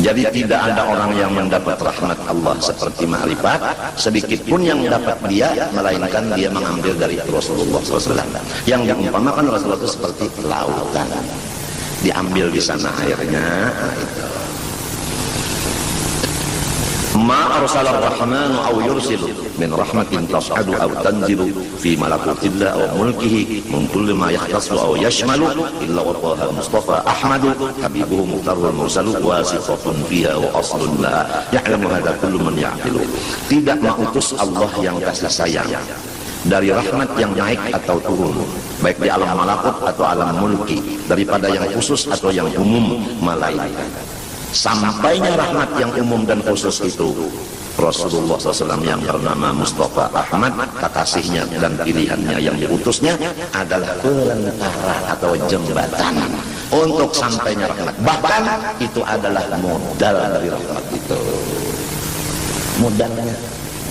Jadi tidak ada orang yang mendapat rahmat Allah seperti ma'rifat, sedikit pun yang dapat dia, melainkan dia mengambil dari Rasulullah SAW. Yang diumpamakan Rasulullah itu seperti lautan, diambil di sana airnya. Itu ma arsalar rahmanu aw yursilu min rahmatin tas'adu aw tanzilu fi malakutillah aw mulkihi min kulli ma yahtasu aw yashmalu illa wa taha mustafa ahmadu habibuhu muhtarul mursalu wasifatun fiha wa aslun laha ya'lamu hadha kullu man ya'qilu. Tidak mengutus Allah yang kasih sayang dari rahmat yang naik atau turun, baik di alam malakut atau alam mulki, daripada yang khusus atau yang umum, melainkan sampainya rahmat yang umum dan khusus itu Rasulullah SAW yang bernama Mustafa Ahmad, kekasihnya dan pilihannya yang diutusnya adalah perantara atau jembatan untuk sampainya rahmat. Bahkan itu adalah modal dari rahmat itu. Modalnya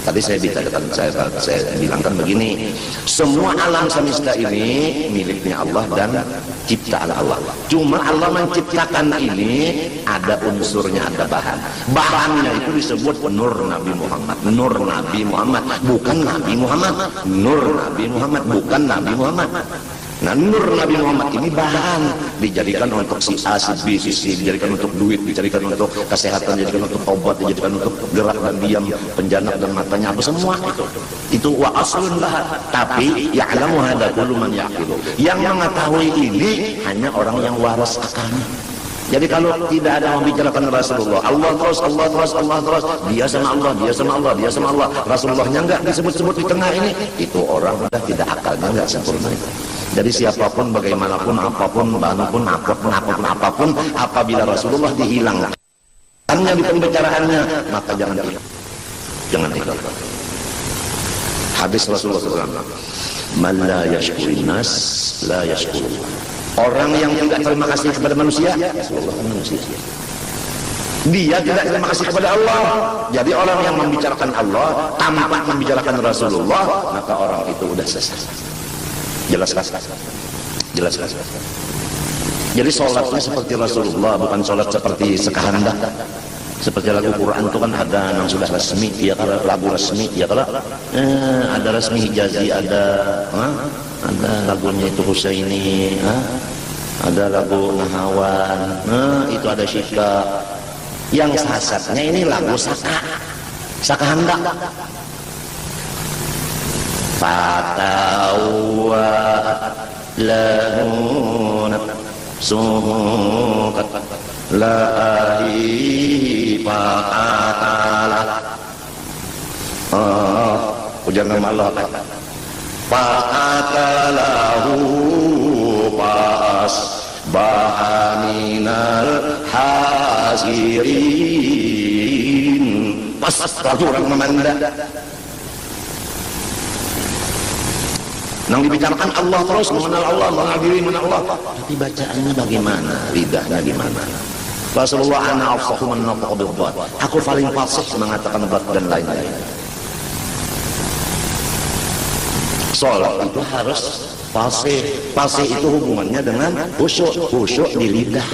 tadi saya bilangkan begini, semua alam semesta ini miliknya Allah dan ciptaan Allah. Cuma Allah menciptakan ini ada unsurnya, ada bahan. Bahannya itu disebut Nur Nabi Muhammad. Nur Nabi Muhammad, bukan Nabi Muhammad. Nur Nabi Muhammad, bukan Nabi Muhammad. Nah, Nur Nabi Muhammad ini bahan, dijadikan untuk si A, si B, si C, dijadikan untuk duit, dijadikan untuk kesehatan, dijadikan untuk obat, dijadikan untuk gerak dan diam, penjanak dan matanya, apa semua itu wa aslun lah. Tapi ya'lamu hadza kullu man yaqilu. Yang mengetahui ini hanya orang yang waras akalnya. Jadi kalau tidak ada membicarakan Rasulullah, Allah terus, Allah terus, Allah terus, dia sama Allah, dia sama Allah, dia sama Allah, Rasulullahnya enggak disebut-sebut di tengah ini, itu orang sudah tidak akalnya enggak sempurna itu. Jadi siapapun, bagaimanapun, apapun, manapun, apapun, apabila Rasulullah dihilangkan hanya di pembicaraannya, maka jangan ikut. Hadis Rasulullah SAW, man la yashkurin nas la yashkurullah. Orang yang tidak terima kasih kepada manusia, Rasulullah manusia. Dia tidak terima kasih kepada Allah. Jadi orang yang membicarakan Allah tanpa membicarakan Rasulullah, maka orang itu sudah sesat. Jelas. Jadi sholatnya seperti Rasulullah, bukan sholat seperti sekahandak. Seperti lagu Quran itu kan ada yang sudah resmi, ya kalau lagu resmi, ya kalau ada resmi Hijazi, ada lagunya itu Husaini, ada lagu Nahawan, itu ada Syika. Yang sasatnya ini lagu sakahandak. Fatawa lahun suhukat lahi fa'ala ujar nama Allah fa'atalahu pas bahaminal hasirin. Pas orang memandang yang dibicarakan Allah terus, mengenal Allah, menghadiri mengenal Allah, tapi bacaannya bagaimana, lidahnya gimana? Rasulullah ana afsahu man nafaqa bil dhat, aku paling fasih mengatakan dhat dan lain-lain. Salat itu harus fasih itu hubungannya dengan khusyuk di lidah.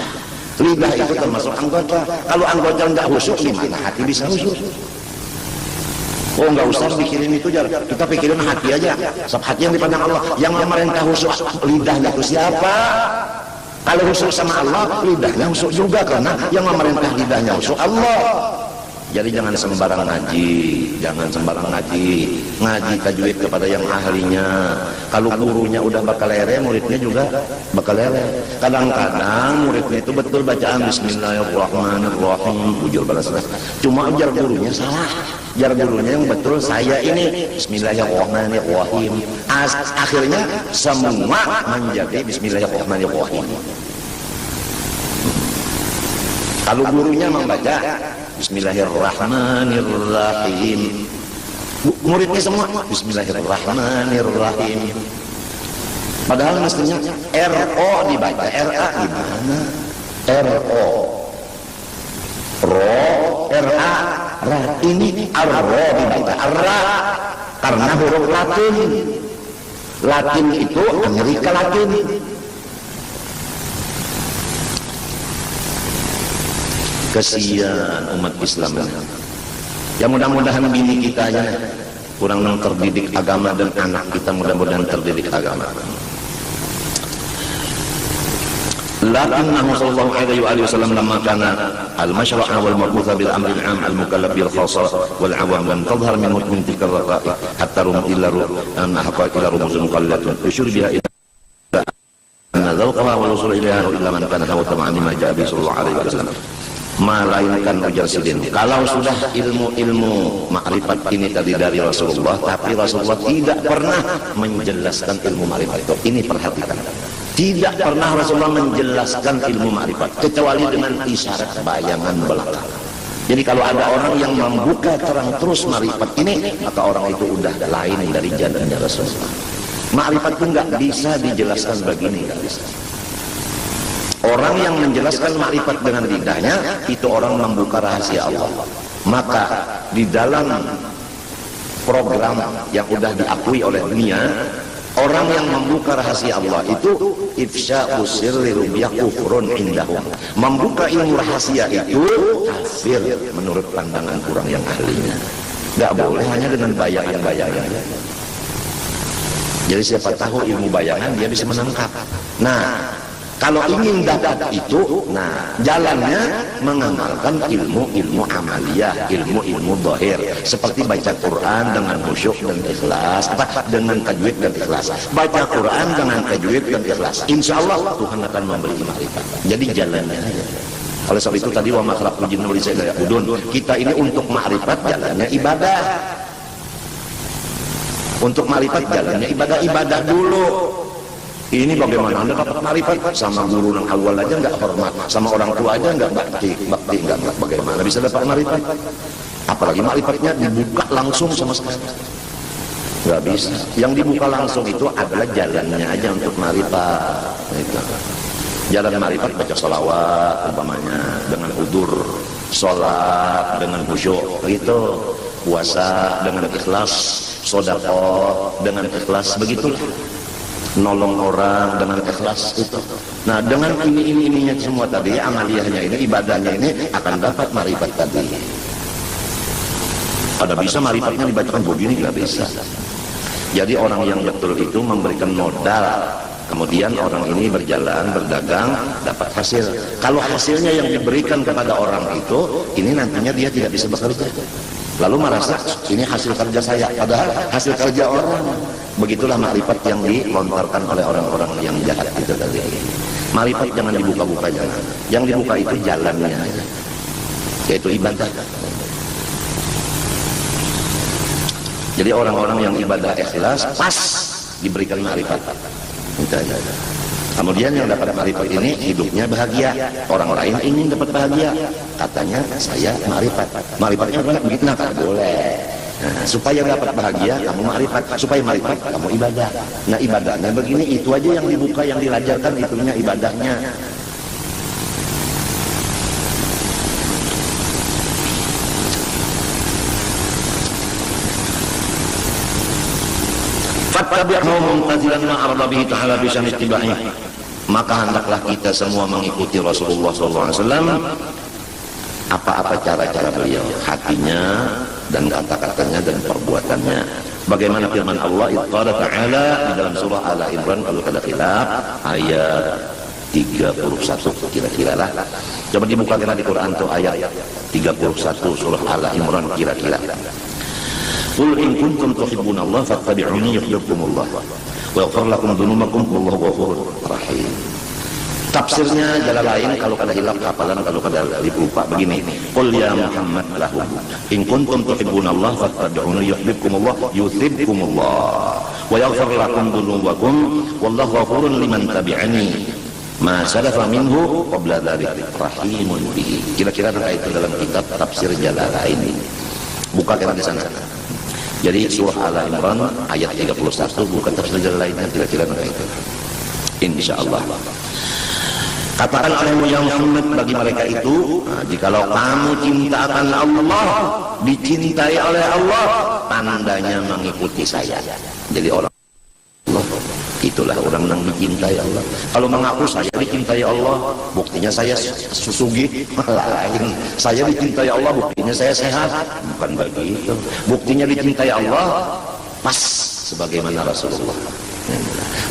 Lidah itu termasuk anggota. Kalau anggota enggak khusyuk, gimana hati bisa khusyuk? Oh, enggak usah pikirin itu, kita pikirin hati aja. Sebab hati yang dipandang Allah, yang memerintah khusyuk lidahnya itu siapa? Kalau khusyuk sama Allah, lidahnya khusyuk juga, karena yang memerintah lidahnya khusyuk Allah. Jadi jangan sembarang ngaji, ngaji tajwid kepada yang ahlinya. Kalau gurunya udah bakal lere, muridnya juga bakal lere. Kadang-kadang muridnya itu betul bacaan Bismillahirrahmanirrahim, bujur balas. Cuma jar gurunya salah. Jar gurunya yang betul saya ini Bismillahirrahmanirrahim. Akhirnya semua menjadi Bismillahirrahmanirrahim. Kalau gurunya membaca Bismillahirrahmanirrahim, muridnya semua Bismillahirrahmanirrahim. Padahal mestinya RO dibaca, RA gimana? RO, RA, ra. Ini RO dibaca, RA, karena huruf Latin. Latin itu Amerika Latin. Kesian umat Islam ini. Ya mudah-mudahan bini kita aja kurang terdidik agama dan anak kita mudah-mudahan terdidik agama. Lakinnahu sallallahu alaihi wasallam lamma kana al-masyra'a wal mab'utha bil amri al-'am al-mukallaf bil khassa wal 'awam lam tadhhar min mutmin tilka ar-raqa'i hatta rum illa an haqa ila rumuz muqallatun yushir biha ila anna dhawqaha wa usul ilaiha illa man kana hawa tama'ani ma ja'a bi sallallahu alaihi wasallam. Melainkan ujar sidin, kalau sudah ilmu makrifat ini tadi dari Rasulullah, tapi Rasulullah tidak pernah menjelaskan ilmu makrifat itu. Ini perhatikan, tidak pernah Rasulullah menjelaskan ilmu makrifat kecuali dengan isyarat bayangan belaka. Jadi kalau ada orang yang membuka terang terus makrifat ini, maka orang itu udah lain dari jalannya Rasulullah. Makrifat itu nggak bisa dijelaskan begini, nggak bisa. Orang yang menjelaskan makrifat dengan lidahnya itu orang membuka rahasia Allah. Maka di dalam program yang sudah diakui oleh dunia, orang yang membuka rahasia Allah itu ifsya'u sirri rubiyyah kufrun indahum. Membuka ilmu rahasia itu kafir menurut pandangan kurang yang ahlinya. Enggak boleh hanya dengan bayangan-bayangan. Jadi siapa tahu ilmu bayangan dia bisa menangkap. Nah, kalau ingin dapat itu, nah jalannya mengamalkan ilmu-ilmu amaliyah, ilmu-ilmu zahir, seperti baca Quran dengan khusyuk dan ikhlas, dengan tajwid dan ikhlas. Baca Quran dengan tajwid dan ikhlas. Insya Allah Tuhan akan memberi makrifat. Jadi jalannya aja. Oleh sebab itu tadi wa ma khalaqtul jinna wal insa illa liya'budun. Kita ini untuk makrifat jalannya ibadah. Untuk makrifat jalannya ibadah dulu. Ini bagaimana Anda dapat makrifat? Sama guru yang awal aja nggak hormat, sama orang tua aja nggak bakti nggak, bagaimana bisa dapat makrifat? Apalagi makrifatnya dibuka langsung sama sekali, nggak bisa. Yang dibuka langsung itu adalah jalannya aja untuk makrifat. Jalan makrifat baca sholawat umpamanya dengan udur, sholat dengan khusyuk, gitu, puasa dengan ikhlas, sedekah dengan ikhlas, begitulah. Nolong orang dengan ikhlas itu. Nah, dengan ininya semua tadi, amaliyahnya ini, ibadahnya ini akan dapat makrifat tadi. Ada bisa makrifat dibacakan begini, nggak bisa. Jadi orang yang betul itu memberikan modal, kemudian orang ini berjalan, berdagang, dapat hasil. Kalau hasilnya yang diberikan kepada orang itu, ini nantinya dia tidak bisa bekerja. Lalu merasa ini hasil kerja saya, padahal hasil kerja orang. Begitulah makrifat yang dilontarkan oleh orang-orang yang jahat itu tadi. Makrifat jangan dibuka-buka, jangan. Yang dibuka itu jalannya aja, yaitu ibadah. Jadi orang-orang yang ibadah ikhlas pas diberikan makrifat. Kemudian yang dapat makrifat ini hidupnya bahagia. Orang lain ingin dapat bahagia, katanya saya makrifat. Makrifatnya begitu, nah boleh. Nah, supaya dapat bahagia kamu makrifat, supaya makrifat kamu ibadah. Nah, ibadahnya begini, itu aja yang dibuka, yang dilajarkan itunya ibadahnya. Fattabi'hu mumtathilan ma arada bihi ta'ala bi syani ittiba'i. Maka hendaklah kita semua mengikuti Rasulullah SAW apa-apa cara-cara beliau, hatinya dan kata-katanya dan perbuatannya. Bagaimana firman Allah Ta'ala di dalam surah Al-Imran, kalau ada khilaf ayat 31 kira-kira lah. Coba dibuka kita di Quran tuh ayat 31 surah Al-Imran kira-kira. Qul in kuntum tuhibbunallah fattabi'uni yuhibbukumullah wa yaghfir lakum dzunubakum wallahu ghafurur rahim. Tafsirnya jalan lain, kalau kada hilaf hafalan, kalau kada lupa begini. Qul ya Muhammad lahum in kuntum tuhibbunallah fattabi'uni yuhibbukumullah yuhibbukumullah wa yaghfir lakum dzunubakum wallahu ghafurun liman tabi'ani ma salafa minhu qabla dzalik rahimun bihi. Kira-kira itu dalam kitab tafsir Jalalain ini. Buka kita di sana. Jadi surah Al-Imran ayat 31, bukan tafsir Jalalainnya, kira-kira itu. Insyaallah. Katakan olehmu ya Muhammad bagi mereka itu, nah, jikalau kamu cinta akan Allah, dicintai oleh Allah, tandanya mengikuti saya. Jadi orang Allah itu Itulah orang yang dicintai Allah. Kalau mengaku saya dicintai Allah, buktinya saya susugi, lain. Saya dicintai Allah, buktinya saya sehat, bukan begitu. Buktinya dicintai Allah pas sebagaimana Rasulullah.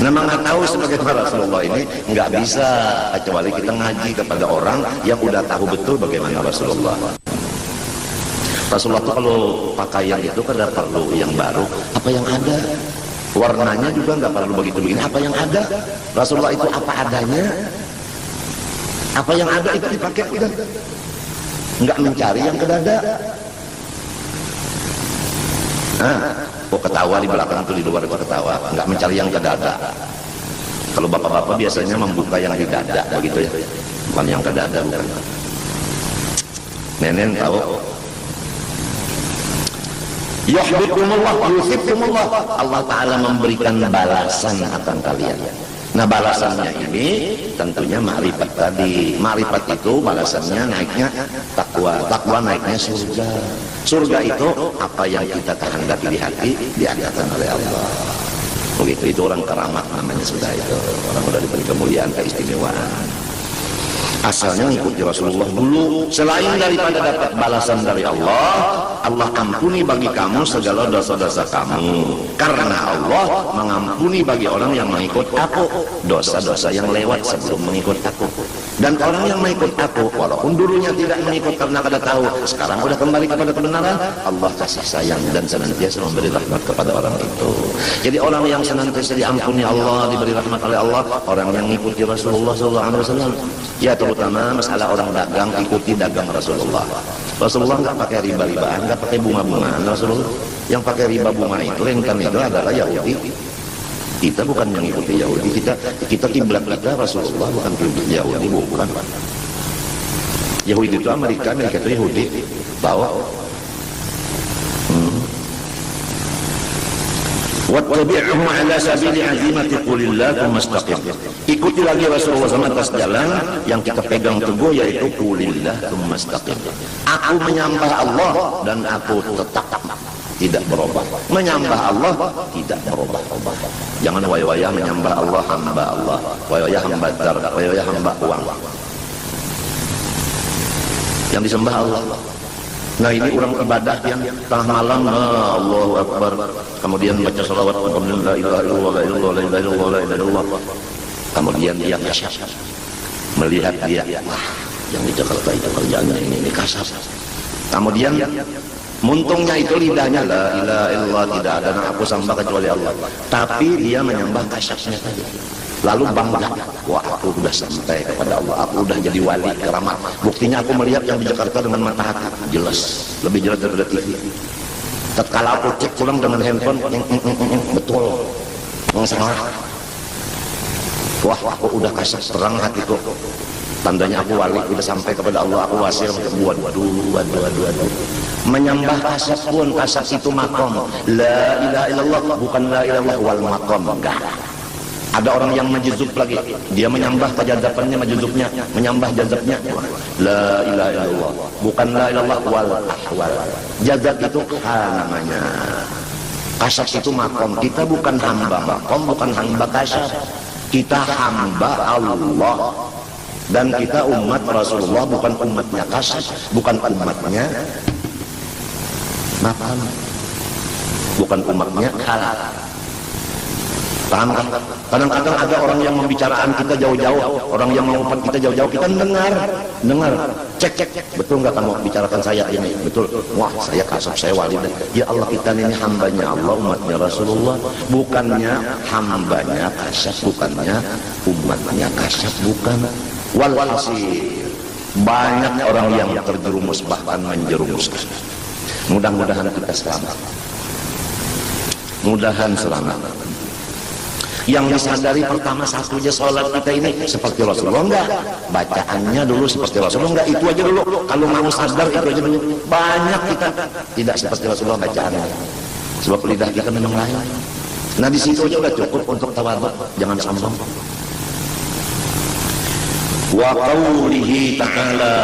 Nah, mengetahui sebagaimana Rasulullah ini nggak bisa kecuali kita ngaji kepada orang yang udah tahu betul bagaimana Rasulullah. Rasulullah itu kalau pakaian itu kan ada perlu yang baru, apa yang ada. Warnanya juga nggak perlu begitu begini, apa yang ada. Rasulullah itu apa adanya, apa yang ada itu dipakai, udah. Nggak mencari yang ke dada. Kok ketawa di belakang tuh, di luar itu ketawa, nggak mencari yang ke dada. Kalau bapak-bapak biasanya membuka yang di dada, begitu ya, bukan yang ke dada, bukan. Nenek tahu. Yuhibbukumullah, yuhibbukumullah. Allah Ta'ala memberikan balasan akan kalian. Nah, balasannya ini tentunya ma'rifat tadi. Ma'rifat itu balasannya naiknya takwa. Takwa naiknya surga. Surga itu apa yang kita kehendaki di hati diadakan oleh Allah. Begitu, itu orang keramat namanya sudah itu. Orang sudah diberi kemuliaan, keistimewaan. Asalnya mengikuti Rasulullah dulu. Selain daripada dapat balasan dari Allah, Allah ampuni bagi kamu segala dosa-dosa kamu. Karena Allah mengampuni bagi orang yang mengikut aku dosa-dosa yang lewat sebelum mengikut aku. Dan orang yang mengikut aku, walaupun dulunya tidak mengikut karena kada tahu, sekarang sudah kembali kepada kebenaran, Allah kasih sayang dan senantiasa memberi rahmat kepada orang itu. Jadi orang yang senantiasa diampuni Allah, diberi rahmat oleh Allah, orang yang mengikuti Rasulullah SAW. Ya, terutama masalah orang dagang, ikuti dagang Rasulullah. Rasulullah nggak pakai riba-ribaan, nggak pakai bunga-bungaan. Rasulullah yang pakai riba bunga itu, rentan itu adalah Yahudi. Kita bukan mengikuti Yahudi, kita kiblat kita Rasulullah, bukan kiblat Yahudi, bukan. Yahudi itu Amerika itu Yahudi. Bawa. Wattabi'uhu ala sabili azimati qulillah tsumma istaqim. Ikuti lagi Rasulullah sama atas jalan yang kita pegang teguh, yaitu qulillah tsumma istaqim. Aku menyembah Allah dan aku tetap tidak berubah. Menyembah Allah tidak berubah-ubah. Jangan waya-waya menyembah Allah, hamba Allah, waya-waya hamba dar, waya-waya hamba uang. Yang disembah Allah. Nah, ini orang ibadah yang tengah malam, Allahu Akbar, kemudian baca salawat, kemudian la ilaha illallah, la ilaha illallah, la ilaha illallah, la ilaha illallah. Kemudian dia kasar, melihat dia, wah, yang di Jakarta itu kerjanya ini kasar. Kemudian muntungnya itu lidahnya, la ilaha illallah, tidak ada yang aku sembah kecuali Allah. Tapi dia menyembah kasarnya saja. Lalu bangga, wah, aku sudah sampai kepada Allah, aku sudah jadi wali keramat. Buktinya aku melihat yang di Jakarta dengan mata hati, jelas, lebih jelas daripada TV. Tatkala aku cek pulang dengan handphone, betul, salah. Wah, aku udah kasih terang hatiku. Tandanya aku wali, udah sampai kepada Allah, aku wasil. Waduh. Menyembah kasat pun, kasat itu makom. La ilaha illallah, bukan la ilaha illallah wal makom, enggak. Ada orang yang majuzub lagi, dia menyembah kejadapannya, majuzubnya, menyembah jazabnya. La ilaha illallah, bukan la ilallah wal ahwal. Jazab itu hal namanya. Kasat itu makom. Kita bukan hamba makom, bukan hamba kasat. Kita hamba Allah. Dan kita umat Rasulullah, bukan umatnya kasat, bukan umatnya makom, bukan umatnya halal. Paham kan? Kadang-kadang ada orang yang membicarakan kita jauh-jauh, orang yang mengumpat kita jauh-jauh, kita dengar, cek, betul nggak kamu bicarakan saya ini? Betul. Wah, saya kasab, saya wali. Ya Allah, kita ini hambanya Allah, umatnya Rasulullah, bukannya hambanya kasab, bukannya umatnya kasab, bukan. Walhasil banyak orang yang terjerumus, bahkan menjerumuskan. Mudah-mudahan kita selamat. Mudahan selamat. Yang disadari pertama satu aja sholat kita ini seperti Rasulullah enggak, bacaannya dulu seperti Rasulullah enggak, itu aja dulu. Kalau mau sadar itu aja dulu. Banyak kita tidak seperti Rasulullah bacaannya, sebab lidah kita memang lain. Nah, di situ aja udah cukup untuk tawadhu, jangan sombong. Wa qawlihi ta'ala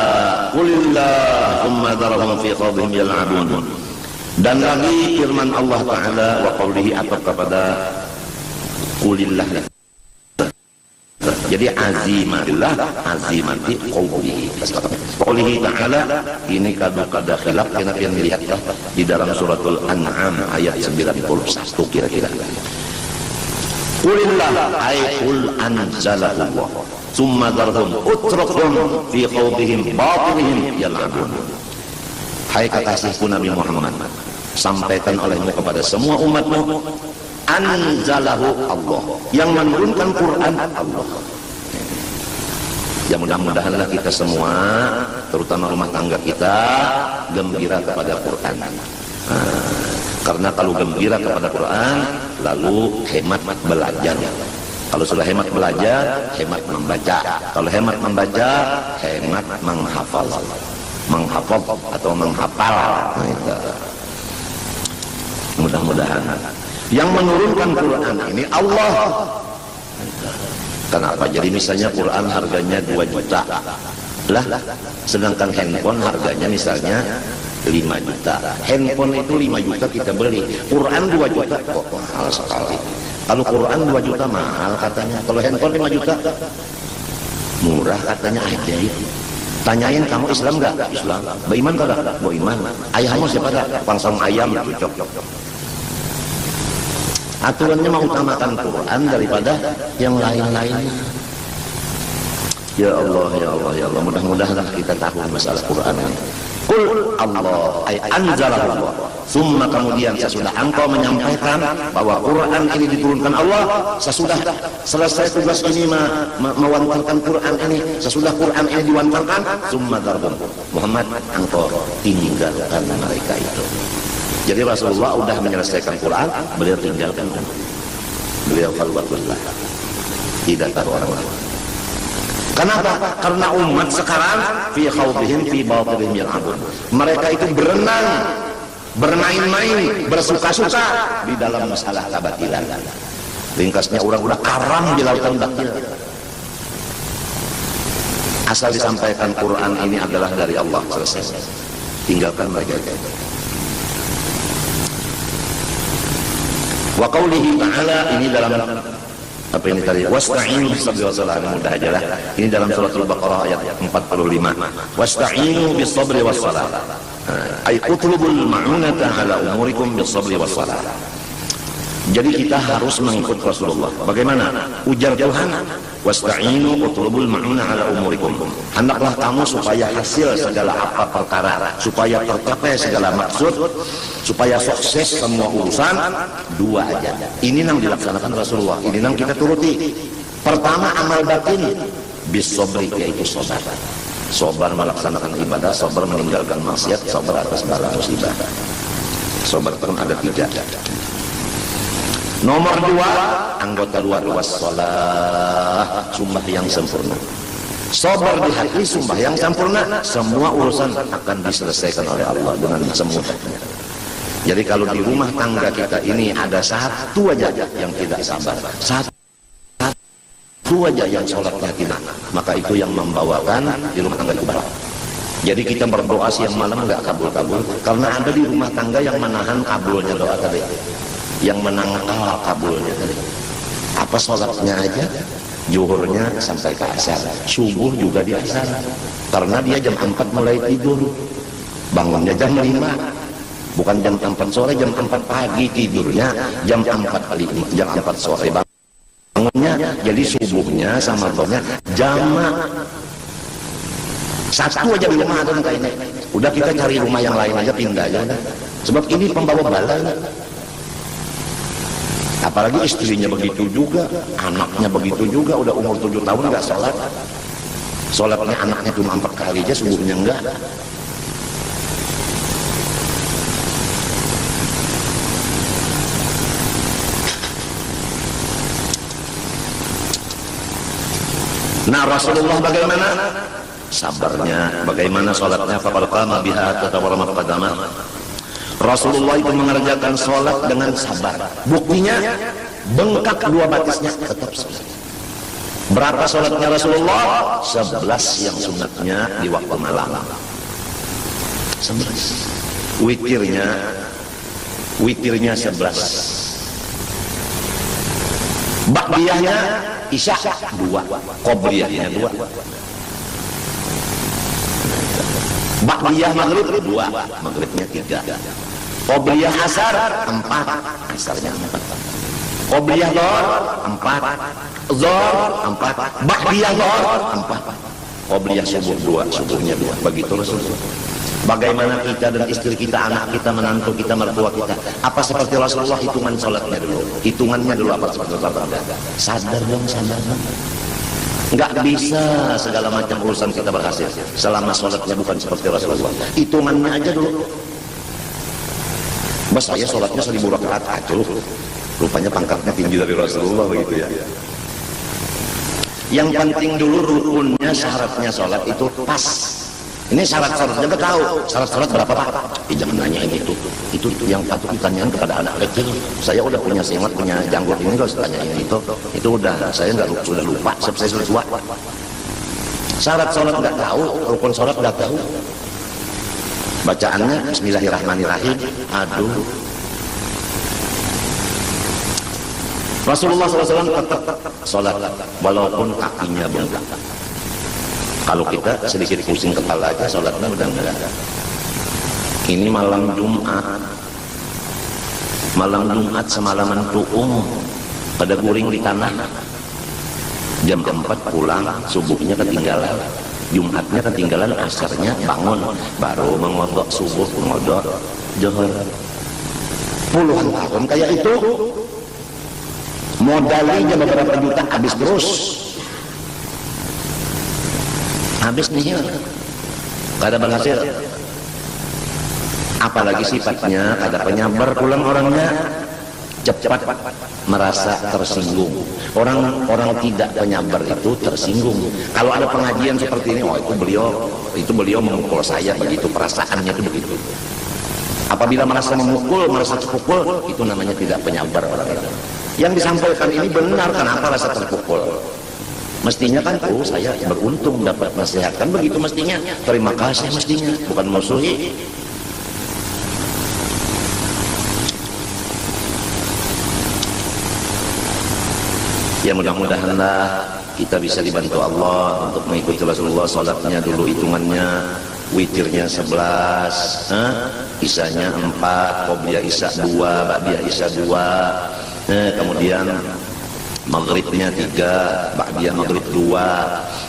qulillahumma dharhum fi khawdihim yal'abun. Dan lagi firman Allah Ta'ala wa qawlihi, atau kepada qulillah. Jadi azimatillah, azimati qawlihi. Qawlihi ta'ala, ini kada khilaf karena yang lihatlah di dalam suratul An'am ayat 91 kira-kira. Qulillah ay qul anzalallah summa darhum utrukhum fi khawdihim batilihim yal'abun. Hai kekasihku Nabi Muhammad, sampaikan olehmu kepada semua umatmu, anzalahu Allah, yang menurunkan Quran Allah. Ya mudah-mudahanlah kita semua, terutama rumah tangga kita, gembira kepada Quran. Karena kalau gembira kepada Quran, lalu hemat belajar. Kalau sudah hemat belajar, hemat membaca. Kalau hemat membaca, hemat menghafal. Menghafal atau menghafal. Mudah-mudahan. Yang menurunkan Quran ini Allah. Kenapa? Jadi misalnya Quran harganya 2 juta. Lah, sedangkan handphone harganya misalnya 5 juta. Handphone itu 5 juta kita beli. Quran 2 juta kok mahal sekali. Kalau Quran 2 juta mahal katanya. Kalau handphone 5 juta murah katanya aja itu. Tanyain kamu Islam enggak? Islam. Beriman enggak? Beriman. Ayahmu siapa dah? Pangsong ayam cocok. Aturannya mengutamakan Quran daripada yang lain-lainnya. Ya Allah, ya Allah, ya Allah. Mudah-mudahan kita tahu masalah Quran ini. Qul Allah ay anzalallah. Summa kemudian sesudah engkau menyampaikan bahwa Quran ini diturunkan Allah, sesudah selesai tugas ini mewantarkan Quran ini, sesudah Quran ini diwantarkan, summa darbun. Muhammad, engkau tinggalkan mereka itu. Jadi Rasulullah sudah menyelesaikan Quran, beliau tinggalkan. Beliau khalwatullah. Tidak tahu orang lain. Kenapa? Karena umat sekarang fi khawdihim fi batilihim yal'abun. Mereka itu berenang, bermain-main, bersuka-suka di dalam masalah kebatilan. Ringkasnya orang udah karam di lautan batil. Asal disampaikan Quran ini adalah dari Allah, selesai. Tinggalkan mereka. Wa qawlihi ta'ala, ini dalam apa ini tadi, wasta'inu bis-sabri was-salah, mudah aja lah. Ini dalam suratul Baqarah ayat 45. Wasta'inu bis-sabri was-salah. Ay utlubul ma'unata ala umurikum bis-sabri was-salah. Jadi kita harus mengikut Rasulullah. Bagaimana? Ujar Tuhan, wasta'inu utlubul ma'una ala umurikum. Hendaklah kamu supaya hasil segala apa perkara, supaya tercapai segala maksud, supaya sukses semua urusan, 2 aja. Ini yang dilaksanakan Rasulullah, ini yang kita turuti. Pertama, amal batin bis-sabri, yaitu sabar. Sabar melaksanakan ibadah, sabar meninggalkan maksiat, sabar atas bala musibah. Sabar pun ada 3. Nomor 2, anggota luar wassalah, sumpah yang sempurna. Sabar di hati, sumpah yang sempurna, semua urusan akan diselesaikan oleh Allah dengan semudahnya. Jadi kalau di rumah tangga kita ini ada satu aja yang tidak sabar, satu aja yang sholatnya tidak, maka itu yang membawakan di rumah tangga itu barat. Jadi kita berdoa siang malam nggak kabul-kabul, karena ada di rumah tangga yang menahan kabulnya doa tadi, yang menangkal kabulnya tadi. Apa sholatnya aja, zuhurnya sampai ke asar, subuh juga di asar, karena dia jam 4 mulai tidur, bangunnya jam 5, bukan jam 4 sore, jam 4 pagi tidurnya, jam 4 sore bangunnya. Jadi subuhnya sama zuhurnya jamak. Satu aja di rumah ada kayak ini, udah kita cari rumah yang lain aja, pindah aja, sebab ini pembawa bala. Apalagi istrinya begitu juga, anaknya begitu juga, udah umur 7 tahun nggak sholat. Sholatnya anaknya cuma 4 kali aja, subuhnya enggak. Nah, Rasulullah bagaimana? Sabarnya, bagaimana sholatnya? Faqad qama biha tatawarramat qadamah. Rasulullah itu mengerjakan sholat dengan sabar. Buktinya bengkak 2 batisnya tetap sholat. Berapa sholatnya Rasulullah? 11 yang sunatnya di waktu malam. 11. Witirnya 11. Ba'diyahnya Isya 2, qobliyahnya 2. Ba'diyah maghrib 2, maghribnya 3. Qobliyah asar 4, asarnya 4. Qobliyah dhuhr 4, zuhur 4, ba'diyah dhuhr 4. Qobliyah subuh 2, subuhnya 2. Begitu Rasulullah. Bagaimana kita dan istri kita, anak kita, menantu kita, mertua kita, apa seperti Rasulullah? Hitungan sholatnya dulu, hitungannya dulu apa seperti Rasulullah? Sadar dong, sadar dong. Nggak bisa segala macam urusan kita berhasil selama sholatnya bukan seperti Rasulullah. Hitungannya aja dulu. Bos, saya sholatnya 1000 rakaat aja. Rupanya pangkatnya tinggi dari Rasulullah begitu ya. Yang penting dulu rukunnya, syaratnya sholat itu pas. Ini syarat-syaratnya kita tahu. Syarat-syarat berapa Pak? Jangan nanyain itu. Itu yang patut ditanyakan kepada anak kecil. Saya udah punya semat, punya janggut ini kalau tanyain itu. Itu udah, saya sudah lupa. Saya sudah tua. Syarat sholat nggak tahu, rukun sholat nggak tahu. Bacaannya Bismillahirrahmanirrahim. Aduh. Rasulullah SAW tetap sholat walaupun kakinya bengkak. Kalau kita sedikit pusing kepala aja sholatnya udah enggak. Ini malam Jumat, semalaman tuung pada guring di tanah. Jam 4 pulang, subuhnya ketinggalan, Jumatnya ketinggalan, asarnya bangun, baru mengodok subuh, mengodok zuhur. Puluhan tahun kayak itu, modalnya beberapa juta habis terus. Habis nih, gak ada berhasil. Apalagi sifatnya ada penyabar, pulang orangnya cepat merasa tersinggung. Orang tidak penyabar itu tersinggung. Kalau ada pengajian seperti ini, oh itu beliau memukul saya, begitu perasaannya itu begitu. Apabila merasa memukul, merasa terpukul, itu namanya tidak penyabar orang-orang. Yang disampaikan ini benar, kenapa rasa terpukul? Mestinya kan, saya beruntung dapat nasihat, kan begitu mestinya. Terima kasih mestinya, bukan musuhi. Ya mudah-mudahanlah kita bisa dibantu Allah untuk mengikuti Rasulullah. Sholatnya dulu hitungannya, witirnya 11, isanya 4, qobliyah isya 2, ba'diyah isya 2, kemudian maghribnya 3, ba'diyah maghrib 2,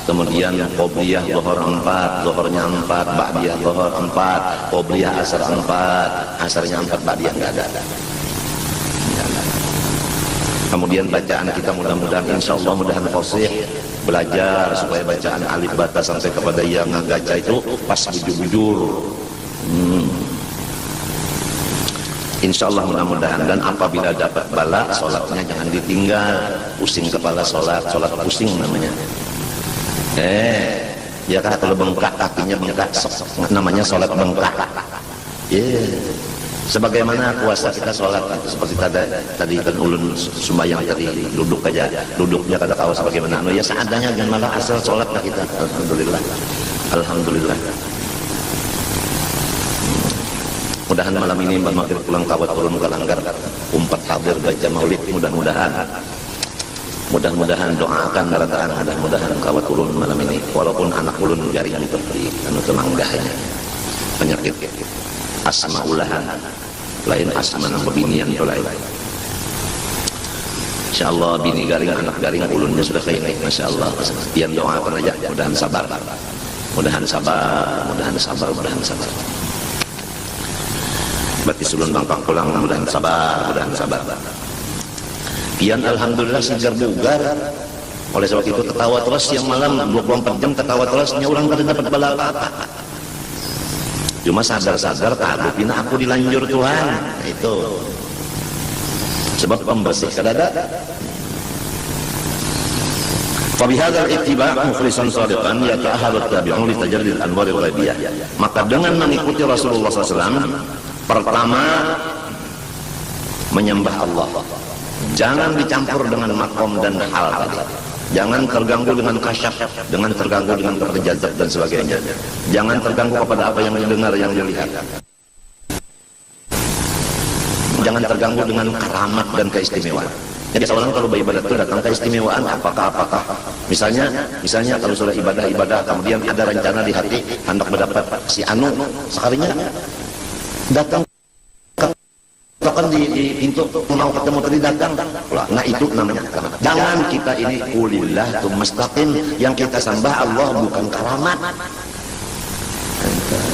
kemudian qobliyah zuhur 4, zuhurnya 4, ba'diyah zuhur 4, qobliyah asar 4, asarnya 4, ba'diyah enggak ada. Kemudian bacaan kita mudah-mudahan insyaallah mudahan fasih, belajar supaya bacaan alif bata sampai kepada yang ngaca itu pas bujur-bujur. Insyaallah mudah-mudahan. Dan apabila dapat bala, sholatnya jangan ditinggal. Pusing kepala sholat pusing namanya. Ya kan, kalau bengkak kakinya bengkak, namanya sholat bengkak. Sebagaimana puasa kita sholat, seperti tadi kan ulun sembahyang tadi, duduk aja, duduknya kata kau sebagaimana ya seadanya, jangan malah asal sholat lah kita. Alhamdulillah. Mudahan malam ini Mbak Makir pulang kawat turun ke langgar, umpat hadir baca maulid, mudah-mudahan doakan rataan, mudah-mudahan kawat turun malam ini, walaupun anak ulun jaringan seperti anu temanggahnya penyakit asma ulahan lain asma nang bebinian to lain. Insyaallah bini garing, anak garing, ulunnya sudah kayak ini, masyaallah. Pian doakan aja, mudahan sabar. Berarti sebelum bangkang pulang mudahan sabar. Pian alhamdulillah segar bugar. Oleh sebab itu ketawa terus yang malam 24 jam ketawa terusnya, orang kada dapat bala apa-apa. Cuma sadar-sadar takut aku dilanjur Tuhan. Itu sebab pembersih kadada. Fabihadzal ittiba' mukhlishan shadiqan yata'ahhalu tabi'un li tajaddud anwaril ghaibiyah. Maka dengan mengikuti Rasulullah SAW, pertama menyembah Allah. Jangan dicampur dengan makom dan hal tadi. Jangan terganggu dengan kasyaf, jangan terganggu dengan keterjazat dan sebagainya. Jangan terganggu kepada apa yang didengar, yang dilihat. Jangan terganggu dengan keramat dan keistimewaan. Jadi seorang kalau beribadah itu datang keistimewaan apakah misalnya kalau sudah ibadah kemudian ada rencana di hati hendak mendapat si anu sekalinya datang kan di pintu mau ketemu tadi datang. Nah itu namanya keramat. Jangan kita ini kulillah tumastaqim, yang kita sembah Allah bukan keramat.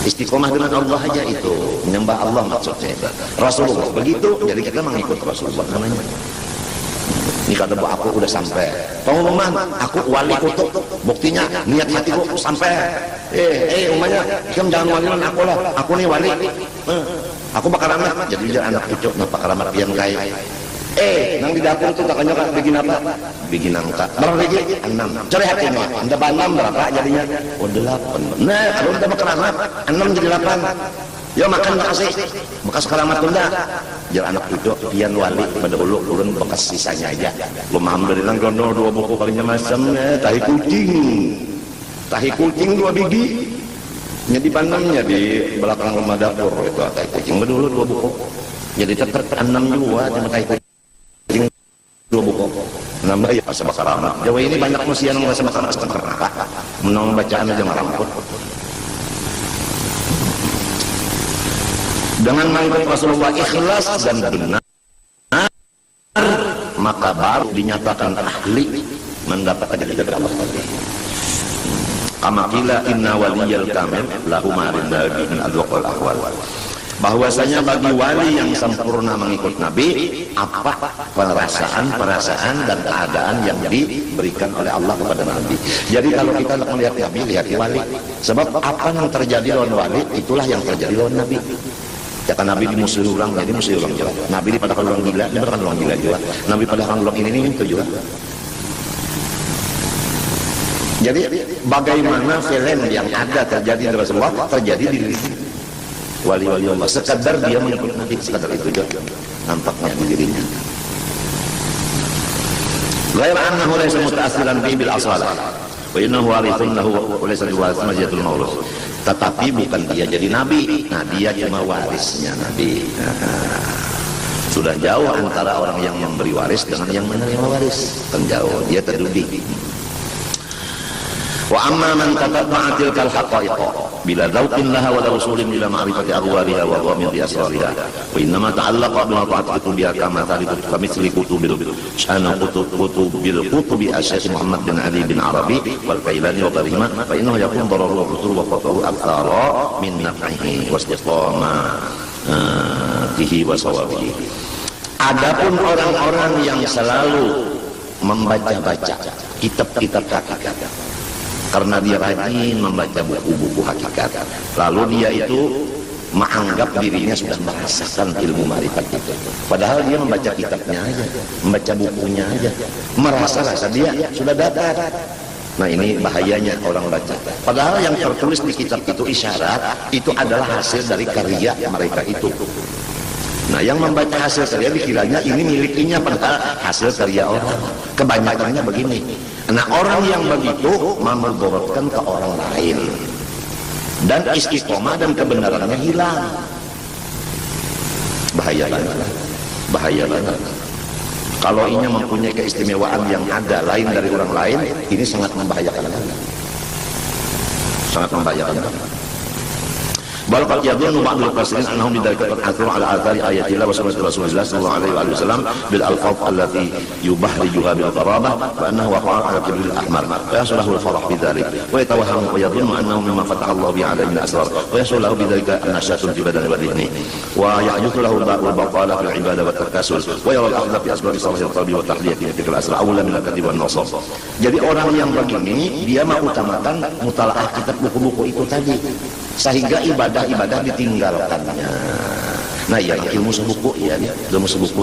Istiqomah dengan Allah aja itu menyembah Allah maksudnya. Rasulullah begitu, jadi kita mengikut Rasulullah namanya. Ini kata aku udah sampai. Pengumuman, aku wali kutub. Buktinya niat hatiku sampai. Umumnya, kamu jangan walian aku lah. Aku nih wali. Aku bakal amat. Jadi dia anak cucu, napa keramat pian kaya. Nang di dapur tuh kakaknya kak bikin apa? Bikin nangka. Berapa biji? 6. Cari hati nih. Anda 6 berapa jadinya? 8. Nah, kalau udah keramat 6 jadi 8. Yo makan makasih. Bekas keramat tunda. Jangan anak cucu pian wali pada ulu turun bekas sisanya aja. Alhamdulillah gono 2 buku palingnya macam tahi kucing 2 biji. Nya dipandangnya di belakang rumah dapur itu tahi kucing dulu 2 buku. Jadi tetap 6 juga sama tahi kucing 2 buku. Nambah ya pas keramat. Jawa ini banyak manusia yang merasa keramat. Menong bacaan aja ngaramput. Dengan mengikut Rasulullah ikhlas dan benar, maka baru dinyatakan ahli mendapatkan dari Allah tadi. Kama qila inna waliyal kamil lahu ma'rin nabi min adwaqal ahwal. Bahwasanya bagi wali yang sempurna mengikut Nabi, apa perasaan dan keadaan yang diberikan oleh Allah kepada Nabi. Jadi kalau kita melihat Nabi, lihat wali. Sebab apa yang terjadi lawan wali, itulah yang terjadi lawan Nabi. Ya kan Nabi dimusuhi orang, jadi musuhi orang juga. Nabi dipadahkan orang gila, dia bukan orang gila juga. Nabi padahkan orang ini itu juga. Jadi bagaimana film yang ada terjadi di Rasulullah terjadi di diri wali-wali Allah. Sekadar dia mengikut Nabi, sekadar itu juga nampaknya di dirinya. Ghair annahu laysa muta'assilan bi bil asalah. Wa innahu warithun lahu wa laysa biwarith majidatul maurus. Tetapi bukan dia jadi nabi, nah dia cuma warisnya nabi. Sudah jauh antara orang yang memberi waris dengan yang menerima waris, kan jauh, dia terduduk. Wa amma man tatabba'a tilkal haqa'iq bila dzauqin laha wa rasulin bila ma'rifati aghwariha wa dhamiri asrariha wa innama ta'allaqa bil ta'ati biha kama tariqu kamithli kutubil syana kutubi asy-syekh Muhammad bin Ali bin Arabi wal Kailani wa ghairihima fa innahu yakun dararu wa futur wa qatahu aktsara min naf'ihi wa istiqamatihi wa sawabihi. Adapun orang-orang yang selalu membaca-baca kitab-kitab hakikat karena dia rajin membaca buku-buku hakikat, lalu dia itu menganggap dirinya sudah merasakan ilmu ma'rifat itu, padahal dia membaca kitabnya aja, membaca bukunya aja, merasa dia sudah dapat. Nah ini bahayanya orang baca, padahal yang tertulis di kitab itu isyarat itu adalah hasil dari karya mereka itu. Nah yang membaca hasil karya dikiranya ini milikinya, padahal hasil karya orang. Kebanyakannya begini. Nah orang yang begitu memudaratkan ke orang lain dan istiqomah dan kebenarannya hilang. Bahaya banget. Kalau ini mempunyai keistimewaan yang ada lain dari orang lain, ini sangat membahayakan. Bal qad yadhunnu ba'dul qasirin annahum bidzalika qad atharu ala athari ayatillah wa sunnati Rasulillah sallallahu alaihi wasallam bil alfaz allati yubahriju bil qarabah wa annahu waqa'a ala qiblil ahmar wa yaslahu al farah bidzalik wa yatawahhamu wa yadhunnu annahu mimma fataha Allah bi ala min asrar wa yaslahu bidzalika annashatun fi badan wa dhihni wa yahjuthu lahu al batala fil ibadah wa takasul wa yara al akhdha fi asbab salih al qalbi wa tahliyati tilka al asrar awla min al kadhib wan nasab. Jadi orang yang begini dia mengutamakan mutalaah kitab buku-buku itu tadi, sehingga ibadah ditinggalkannya. Nah ya ilmu sebuku ya, ilmu sebuku.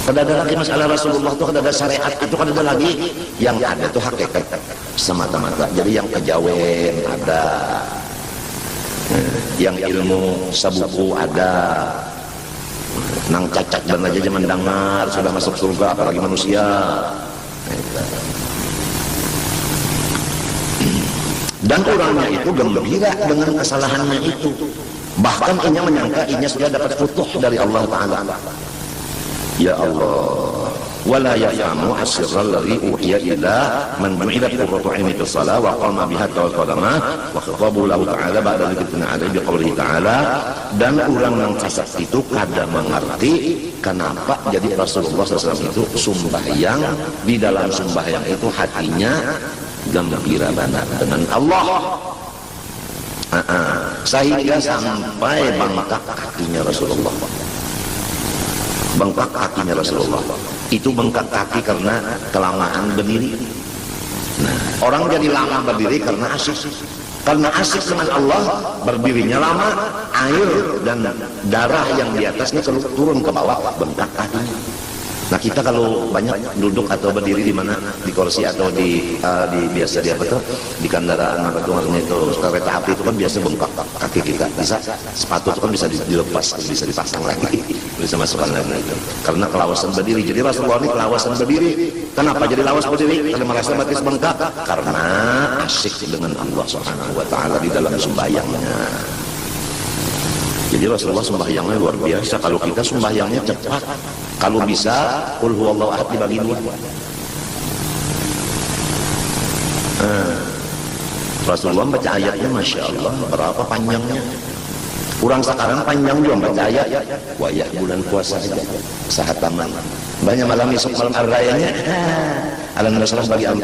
Kada ada lagi masalah Rasulullah itu, kada ada syariat itu, kada ada lagi. Yang ada itu hakikat semata-mata. Jadi yang kejawen ada, yang ilmu sebuku ada. Nang cacat dan aja mendengar sudah masuk surga, apalagi manusia. Dan orangnya itu gembira dengan kesalahannya itu, bahkan inya menyangka inya sudah dapat futuh dari Allah Ta'ala. Ya Allah, wala yafhamu asirral ladzi uhiya ila man bu'ida qurratu 'aini fi shalah wa qama biha tawaqadama wa khatabu lahu ta'ala ba'da dzikrina 'alaihi biqaulihi ta'ala. Dan orang yang fasik itu kada mengerti kenapa jadi Rasulullah SAW itu sembahyang, di dalam sembahyang itu hatinya gembira banget dengan Allah. Sehingga sampai bengkak kakinya Rasulullah. Bengkak kakinya Rasulullah. Itu bengkak kaki karena kelamaan berdiri. Nah, orang jadi lama berdiri karena asyik. Karena asyik dengan Allah, berdirinya lama, air dan darah yang di atasnya turun ke bawah, bengkak kakinya. Nah, kita kalau banyak duduk atau berdiri di mana, di kursi atau di biasa di apa tuh, di kendaraan apa tuh maksudnya itu kereta api itu kan biasa bengkak kaki kita. Bisa sepatu itu kan bisa dilepas, bisa dipasang lagi, bisa masukkan lagi itu. Karena kelawasan berdiri. Jadi Rasulullah ini kelawasan berdiri. Kenapa jadi lawas berdiri? Karena merasa batis bengkak. Karena asyik dengan Allah Subhanahu wa taala di dalam sembahyangnya. Jadi Rasulullah sembahyangnya luar biasa. Kalau kita sembahyangnya cepat, kalau bisa qul huwallahu ahad dibagi dua. Rasulullah baca ayatnya Masya Allah berapa panjangnya. Orang sekarang panjang juga baca ayat. Wayah bulan puasa saja sahataman. Banyak malam esok malam ar-rayanya. Alam Rasulullah bagi 4.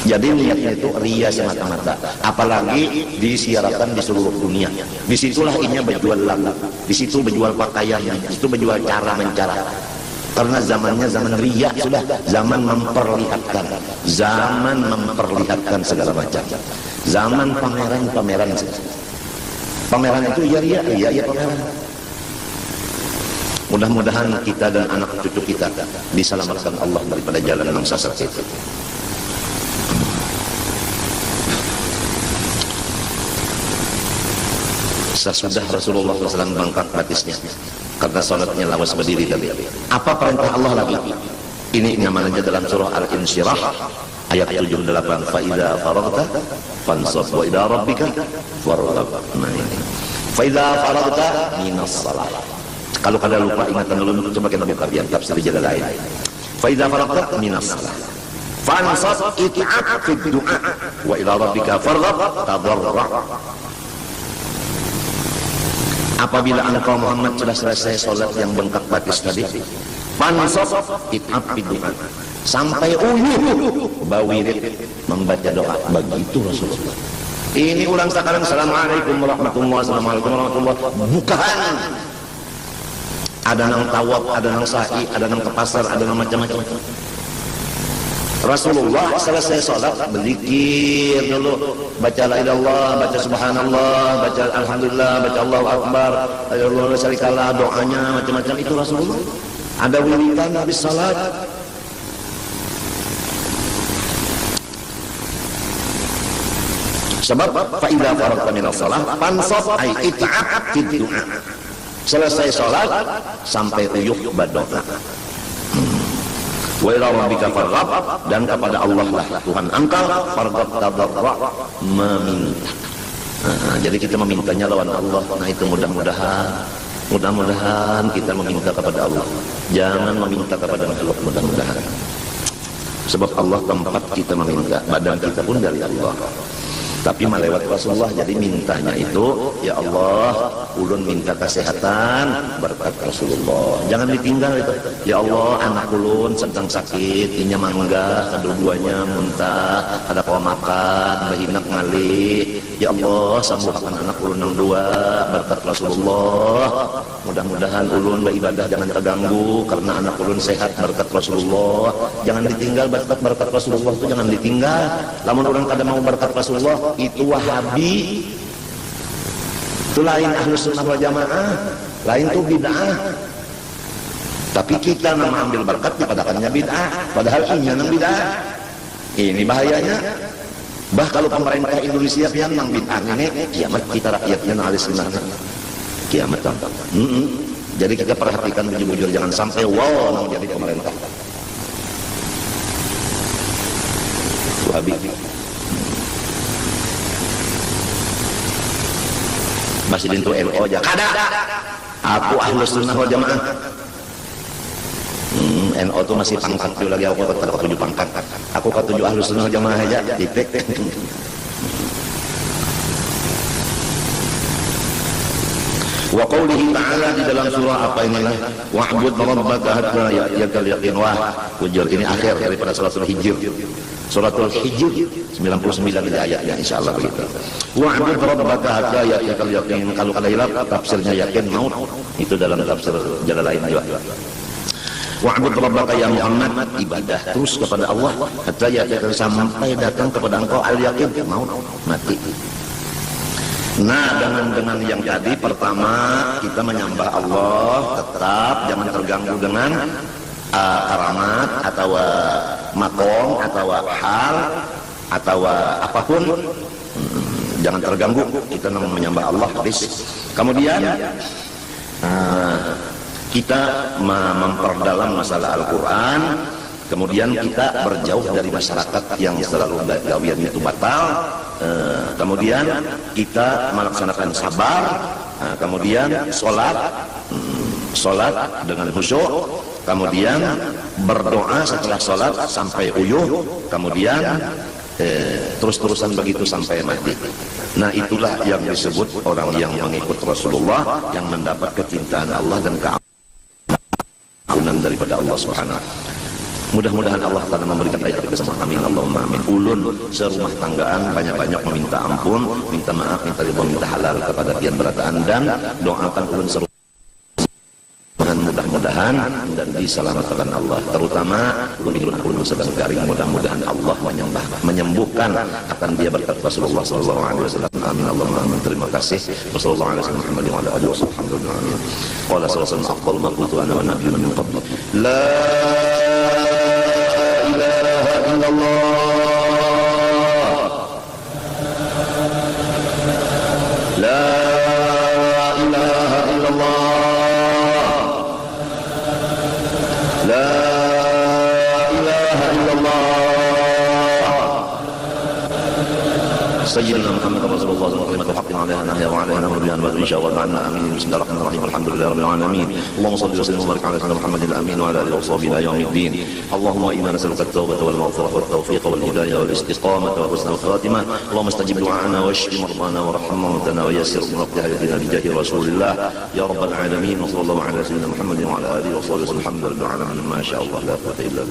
Jadi niatnya itu ria semata-mata, apalagi disiarkan di seluruh dunia. Disitulah inya berjual lagu, disitu berjual pakaian, disitu berjual cara mencara. Karena zamannya zaman ria sudah, zaman memperlihatkan segala macam, zaman pameran. Pameran itu ya pameran. Mudah-mudahan kita dan anak cucu kita diselamatkan Allah daripada jalan yang sesat itu. Sesudah Rasulullah SAW bangkat batisnya karena salatnya lawas berdiri tadi. Apa perintah Allah lagi? Ini namanya dalam surah Al-Insyirah ayat 78. Fa idza faragta fansab wa ila rabbika farghab. Fa idza faragta minas shalah. Kalau kada lupa ingatan dulu, coba kita buka biar tafsir jalan lain. Fa idza faragta minas shalah fansab it'ab fi du'a wa ila rabbika farghab tadarra. Apabila engkau Muhammad sudah selesai sholat yang bengkak batis tadi, pansop it'ab bidu'a, sampai uyuh bawirid membaca doa. Begitu Rasulullah. Ini ulang sekarang assalamualaikum warahmatullahi wabarakatuh. Bukan. Ada nang tawaf, ada nang sa'i, ada nang ke pasar, ada nang macam-macam. Rasulullah selesai sholat berzikir dulu, baca la ilallah, baca subhanallah, baca alhamdulillah, baca Allahu akbar, Allahu syarikalah, doanya macam-macam itu Rasulullah. Ada wiridan habis salat. Sebab fa idza faragta minas shalah fansab ay it'ab fid du'a. Selesai salat sampai uyuh berdoa. Wa ila rabbika farghab, dan kepada Allah lah Tuhan engkau farghab tadarra, meminta. Jadi kita memintanya lawan Allah. Nah itu mudah-mudahan kita meminta kepada Allah, jangan meminta kepada makhluk. Mudah-mudahan, sebab Allah tempat kita meminta, badan kita pun dari Allah, tapi melewat Rasulullah. Jadi mintanya itu, ya Allah, ulun minta kesehatan berkat Rasulullah. Jangan ditinggal itu. Ya Allah, anak ulun sedang sakit, inya mangga, kedua-duanya muntah, ada kau makan, bahinak ngali. Ya Allah, sembuhkan anak ulun yang dua berkat Rasulullah. Mudah-mudahan ulun beribadah jangan terganggu karena anak ulun sehat berkat Rasulullah. Jangan ditinggal berkat Rasulullah itu, jangan ditinggal. Lamun orang kada mau berkat Rasulullah, itu Wahabi, itu lain Ahlus Sunnah wal Jamaah, lain itu bid'ah. Tapi kita nama ambil berkat dipadakannya bid'ah, padahal ini yang bid'ah. Ini bahayanya. Bah kalau pemerintah Indonesia yang mang bid'ah ini, kiamat kita rakyatnya Ahlus Sunnah. Kiamat. Jadi kita perhatikan bujur-bujur, jangan sampai wow nang jadi pemerintah Wahabi. Masih dintu LO aja. Kada. Aku Ahlus Sunnah wal Jamaah. NO itu masih pangkat dulu lagi, aku ke-7 pangkat. Aku ke-7 Ahlus Sunnah Jamaah aja, titik. Wa qawlihi ta'ala di dalam surah apa inilah, wa'bud rabbaka hatta ya'tiyakal yaqin. Wah, hujur ini akhir daripada suratul Hijr. Suratul Hijr 99 di ayatnya, insyaallah begitu. Wa'bud rabbaka hatta ya'tiyakal yaqin. Kalau kalian tafsirnya yakin maut, itu dalam tafsir jalan lain juga. Wa'bud rabbaka ya Muhammad, ibadah terus kepada Allah hatta ya'tiyakal, sampai datang kepada engkau al-yaqin, maut, mati. Nah, dengan yang tadi, pertama kita menyembah Allah, tetap jangan terganggu dengan karamat atau makom atau hal atau apapun, jangan terganggu, kita menyembah Allah habis. Kemudian kita memperdalam masalah Al-Quran. Kemudian kita berjauh dari masyarakat yang selalu gawian itu batal. Kemudian kita melaksanakan sabar. Kemudian sholat dengan khusyuk. Kemudian berdoa setelah sholat sampai uyuh. Kemudian terus-terusan begitu sampai mati. Nah, itulah yang disebut orang yang mengikut Rasulullah, yang mendapat kecintaan Allah dan keampunan daripada Allah Subhanahu wa ta'ala. Mudah-mudahan Allah Ta'ala memberikan ayat kita semua. Amin, Allahumma amin. Ulun serumah tanggaan banyak-banyak meminta ampun, minta maaf, minta ridho, minta halal kepada pian berataan, dan doakan ulun serumah mudah-mudahan dan diselamatkan Allah. Terutama ulun sedang garing, mudah-mudahan Allah menyembuhkan akan dia berkat Rasulullah sallallahu alaihi wasallam. Amin, Allahumma amin. Terima kasih. Wassallallahu alaihi wasallam Muhammad wa ala alihi wasallam. Qala sallallahu alaihi wasallam ma qultu ana wa nabiyyun min qabli. La Allah, la ilaha illallah, la ilaha illallah, sayyidina Muhammad Rasulullah sallallahu alaihi wasallam, haqqan 'alaiha nahya wa 'alaiha nabiyyan wa insya Allah ta'ala amin. Bismillahirrahmanirrahim. Alhamdulillahi rabbil alamin. Allahumma shalli wa sallim wa barik 'ala sayyidina Muhammadin amin wa 'ala alihi wa sahbihi ila yaumiddin. Allahumma inna nas'aluka at-taubata wal maghfirata wat tawfiqa wal hidayah wal istiqamata wa husnal khatimah. Allahumma istajib du'ana wa shfi mardana wa rahmana mautana wa yassir umur hayatina bi jahi Rasulillah ya rabbal alamin. Wa sallallahu 'ala sayyidina Muhammadin wa 'ala alihi wa sahbihi alhamdulillahi rabbil alamin. Ma sha Allah la quwwata illa billah.